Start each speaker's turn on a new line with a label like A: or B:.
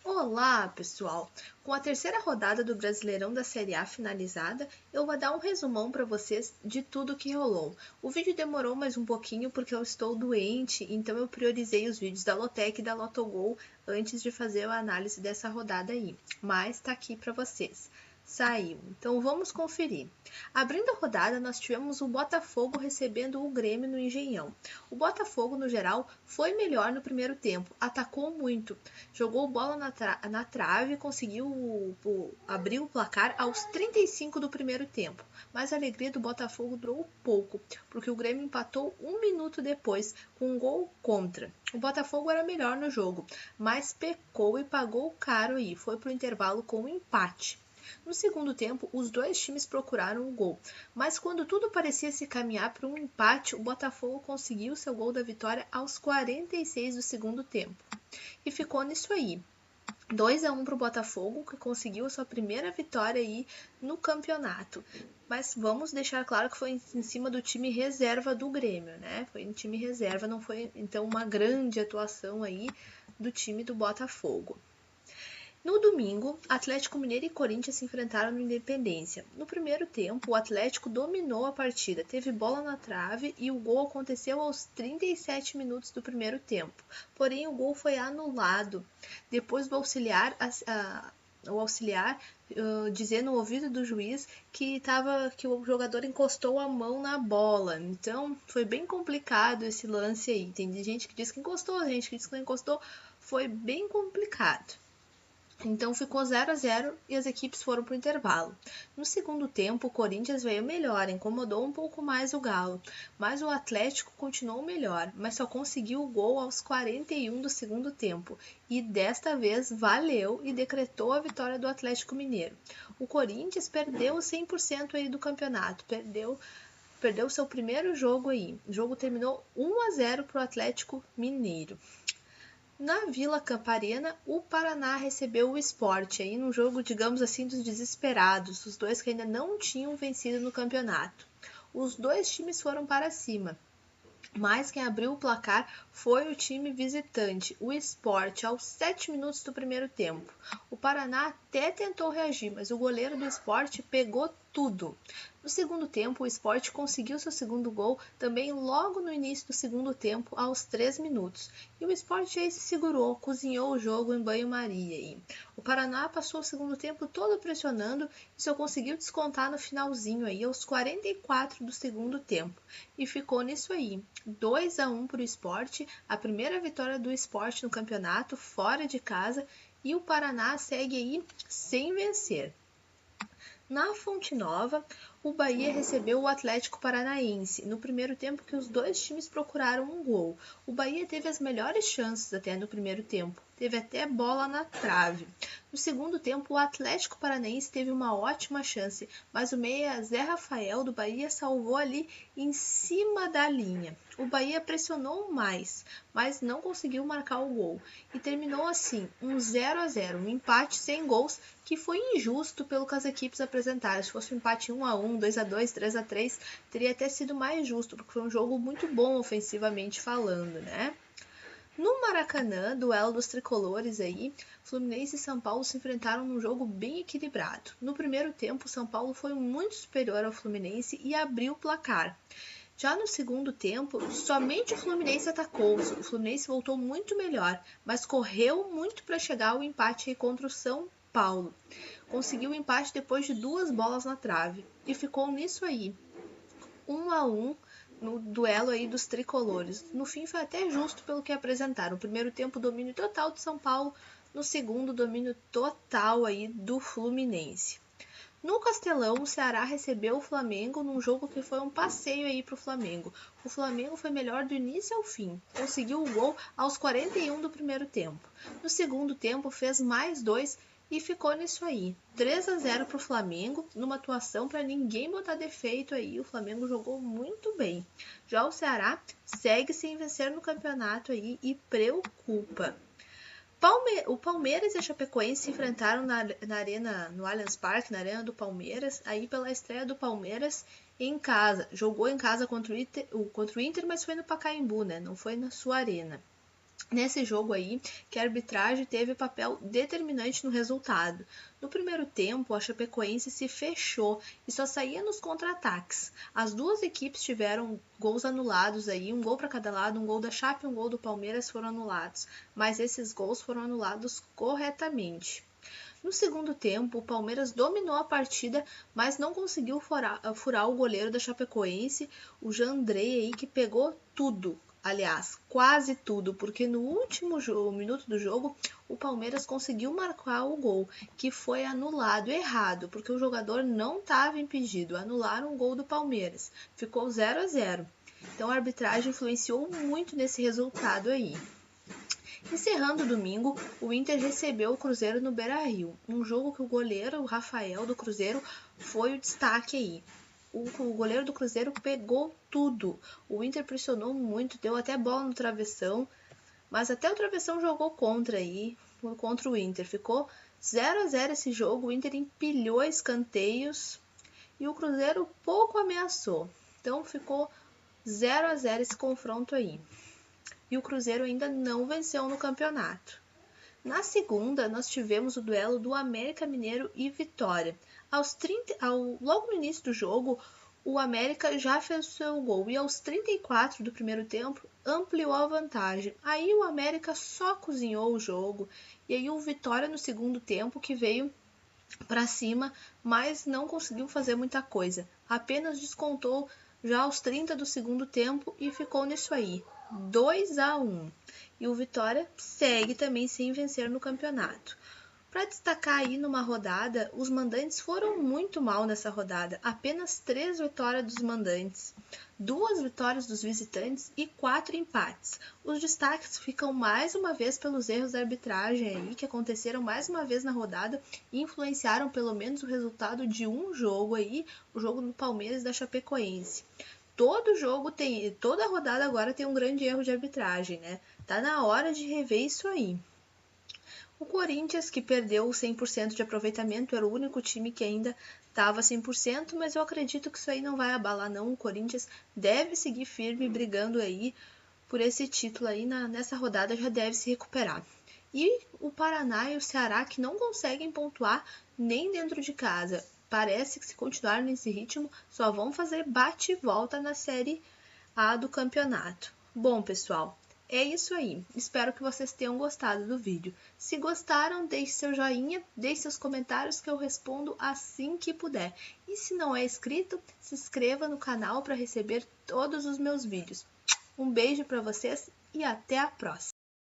A: Olá, pessoal! Com a terceira rodada do Brasileirão da Série A finalizada, eu vou dar um resumão para vocês de tudo que rolou. O vídeo demorou mais um pouquinho porque eu estou doente, então eu priorizei os vídeos da Lotec e da Lotogol antes de fazer a análise dessa rodada aí. Mas tá aqui para vocês. Saiu. Então vamos conferir. Abrindo a rodada, nós tivemos o Botafogo recebendo o Grêmio no Engenhão. O Botafogo, no geral, foi melhor no primeiro tempo, atacou muito, jogou bola na trave e conseguiu abrir o placar aos 35 do primeiro tempo. Mas a alegria do Botafogo durou pouco, porque o Grêmio empatou um minuto depois, com um gol contra. O Botafogo era melhor no jogo, mas pecou e pagou caro e foi para o intervalo com um empate. No segundo tempo, os dois times procuraram o gol, mas quando tudo parecia se caminhar para um empate, o Botafogo conseguiu seu gol da vitória aos 46 do segundo tempo. E ficou nisso aí. 2-1 para o Botafogo, que conseguiu a sua primeira vitória aí no campeonato. Mas vamos deixar claro que foi em cima do time reserva do Grêmio, né? Foi em time reserva, não foi então uma grande atuação aí do time do Botafogo. No domingo, Atlético Mineiro e Corinthians se enfrentaram no Independência. No primeiro tempo, o Atlético dominou a partida, teve bola na trave e o gol aconteceu aos 37 minutos do primeiro tempo. Porém, o gol foi anulado. Depois do auxiliar, dizer no ouvido do juiz que o jogador encostou a mão na bola. Então, foi bem complicado esse lance aí. Tem gente que diz que encostou, gente que diz que não encostou. Foi bem complicado. Então ficou 0-0 e as equipes foram para o intervalo. No segundo tempo, o Corinthians veio melhor, incomodou um pouco mais o Galo, mas o Atlético continuou melhor, mas só conseguiu o gol aos 41 do segundo tempo e desta vez valeu e decretou a vitória do Atlético Mineiro. O Corinthians perdeu o 100% aí do campeonato, perdeu seu primeiro jogo aí. O jogo terminou 1-0 para o Atlético Mineiro. Na Vila Camparena, o Paraná recebeu o Sport, aí num jogo, digamos assim, dos desesperados, os dois que ainda não tinham vencido no campeonato. Os dois times foram para cima, mas quem abriu o placar foi o time visitante, o Sport, aos 7 minutos do primeiro tempo. O Paraná até tentou reagir, mas o goleiro do Sport pegou tudo. No segundo tempo, o Sport conseguiu seu segundo gol também logo no início do segundo tempo, aos 3 minutos. E o Sport aí se segurou, cozinhou o jogo em banho-maria. O Paraná passou o segundo tempo todo pressionando e só conseguiu descontar no finalzinho aí, aos 44 do segundo tempo. E ficou nisso aí. 2-1 para o Sport, a primeira vitória do Sport no campeonato, fora de casa, e o Paraná segue aí sem vencer. Na Fonte Nova, o Bahia recebeu o Atlético Paranaense, no primeiro tempo que os dois times procuraram um gol. O Bahia teve as melhores chances até no primeiro tempo, teve até bola na trave. No segundo tempo, o Atlético Paranaense teve uma ótima chance, mas o meia Zé Rafael do Bahia salvou ali em cima da linha. O Bahia pressionou mais, mas não conseguiu marcar o gol e terminou assim, um 0-0, um empate sem gols que foi injusto pelo que as equipes apresentaram. Se fosse um empate 1-1, 2-2, 3-3, teria até sido mais justo, porque foi um jogo muito bom ofensivamente falando, né? No Maracanã, duelo dos tricolores aí, Fluminense e São Paulo se enfrentaram num jogo bem equilibrado. No primeiro tempo, o São Paulo foi muito superior ao Fluminense e abriu o placar. Já no segundo tempo, somente o Fluminense atacou. O Fluminense voltou muito melhor, mas correu muito para chegar ao empate contra o São Paulo. Conseguiu o empate depois de 2 bolas na trave e ficou nisso aí, 1-1 no duelo aí dos tricolores. No fim foi até justo pelo que apresentaram. No primeiro tempo, domínio total do São Paulo, no segundo, domínio total aí do Fluminense. No Castelão, o Ceará recebeu o Flamengo num jogo que foi um passeio aí para o Flamengo. O Flamengo foi melhor do início ao fim, conseguiu o gol aos 41 do primeiro tempo. No segundo tempo, fez mais 2 e ficou nisso aí. 3-0 para o Flamengo, numa atuação para ninguém botar defeito aí. O Flamengo jogou muito bem. Já o Ceará segue sem vencer no campeonato aí e preocupa. O Palmeiras e a Chapecoense se enfrentaram na arena, no Allianz Parque, na arena do Palmeiras, aí pela estreia do Palmeiras em casa. Jogou em casa contra o Inter, mas foi no Pacaembu, né? Não foi na sua arena. nesse jogo aí, que a arbitragem teve papel determinante no resultado. No primeiro tempo, a Chapecoense se fechou e só saía nos contra-ataques. As duas equipes tiveram gols anulados aí, um gol para cada lado, um gol da Chape e um gol do Palmeiras foram anulados, mas esses gols foram anulados corretamente. No segundo tempo, o Palmeiras dominou a partida, mas não conseguiu furar o goleiro da Chapecoense, o Jandrei aí, que pegou tudo. Aliás, quase tudo, porque no último minuto do jogo, o Palmeiras conseguiu marcar o gol, que foi anulado errado, porque o jogador não estava impedido. Anularam o gol do Palmeiras. Ficou 0-0. Então a arbitragem influenciou muito nesse resultado aí. Encerrando o domingo, o Inter recebeu o Cruzeiro no Beira-Rio, um jogo que o goleiro, o Rafael do Cruzeiro, foi o destaque aí. O goleiro do Cruzeiro pegou tudo. O Inter pressionou muito, deu até bola no travessão, mas até o travessão jogou contra o Inter. Ficou 0-0 esse jogo, o Inter empilhou escanteios e o Cruzeiro pouco ameaçou. Então ficou 0-0 esse confronto aí. E o Cruzeiro ainda não venceu no campeonato. Na segunda, nós tivemos o duelo do América Mineiro e Vitória. Logo no início do jogo, o América já fez o seu gol e aos 34 do primeiro tempo ampliou a vantagem. Aí o América só cozinhou o jogo e aí o Vitória no segundo tempo que veio para cima, mas não conseguiu fazer muita coisa. Apenas descontou já aos 30 do segundo tempo e ficou nisso aí, 2-1. E o Vitória segue também sem vencer no campeonato. Para destacar aí numa rodada, os mandantes foram muito mal nessa rodada. Apenas 3 vitórias dos mandantes, 2 vitórias dos visitantes e 4 empates. Os destaques ficam mais uma vez pelos erros da arbitragem aí, que aconteceram mais uma vez na rodada e influenciaram pelo menos o resultado de um jogo aí, o jogo do Palmeiras e da Chapecoense. Toda rodada agora tem um grande erro de arbitragem, né? Tá na hora de rever isso aí. O Corinthians, que perdeu o 100% de aproveitamento, era o único time que ainda estava 100%, mas eu acredito que isso aí não vai abalar não. O Corinthians deve seguir firme, brigando aí por esse título aí, nessa rodada já deve se recuperar. E o Paraná e o Ceará que não conseguem pontuar nem dentro de casa. Parece que se continuar nesse ritmo, só vão fazer bate e volta na Série A do campeonato. Bom, pessoal, é isso aí. Espero que vocês tenham gostado do vídeo. Se gostaram, deixe seu joinha, deixe seus comentários que eu respondo assim que puder. E se não é inscrito, se inscreva no canal para receber todos os meus vídeos. Um beijo para vocês e até a próxima!